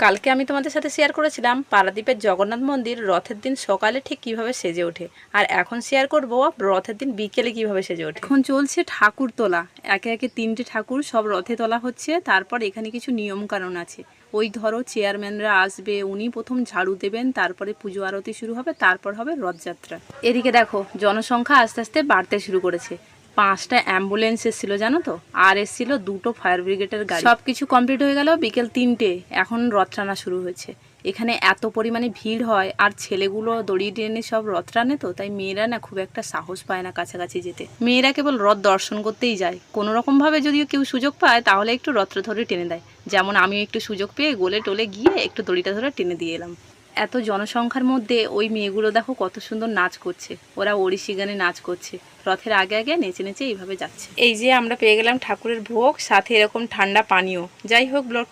কালকে আমি তোমাদের সাথে শেয়ার করেছিলাম পারাদ্বীপের জগন্নাথ মন্দির রথের দিন সকালে ঠিক কিভাবে সেজে ওঠে, আর এখন শেয়ার করব রথের দিন বিকেলে কিভাবে সেজে ওঠে। এখন চলছে ঠাকুর তোলা, একে একে 3টে ঠাকুর সব রথে তোলা হচ্ছে। তারপর এখানে কিছু নিয়ম কানুন আছে। ওই ধরো চেয়ারম্যানরা আসবে, উনি প্রথম ঝাড়ু দেবেন, তারপরে পুজো আরতি শুরু হবে, তারপর হবে রথযাত্রা। এদিকে দেখো জনসংখ্যা আস্তে আস্তে বাড়তে শুরু করেছে। 5টা অ্যাম্বুলেন্স এসেছিল জানো তো, আর এসেছিল 2টো ফায়ার ব্রিগেডের গাড়ি। সব কিছু কমপ্লিট হয়ে গেল বিকেল 3টে, এখন রথ টানা শুরু হয়েছে। এখানে এত পরিমাণে ভিড় হয়, আর ছেলেগুলো দড়ি টেনে সব রথ টানে, তো তাই মেয়েরা না খুব একটা সাহস পায় না কাছাকাছি যেতে। মেয়েরা কেবল রথ দর্শন করতেই যায়। কোনো রকম ভাবে যদিও কেউ সুযোগ পায় তাহলে একটু রথটা ধরে টেনে দেয়। যেমন আমি একটু সুযোগ পেয়ে গোলে টোলে গিয়ে একটু দড়িটা ধরে টেনে দিয়ে এলাম। এত জনসংখ্যার মধ্যে ওই মেয়েগুলো দেখো কত সুন্দর নাচ করছে। ওরা ওড়িশি গানে নাচ করছে, রথের আগে আগে নেচে নেচে এইভাবে যাচ্ছে। এই যে আমরা পেয়ে গেলাম ঠাকুরের ভোগ, সাথে এরকম ঠান্ডা পানীয়। যাই হোক, ব্লগটা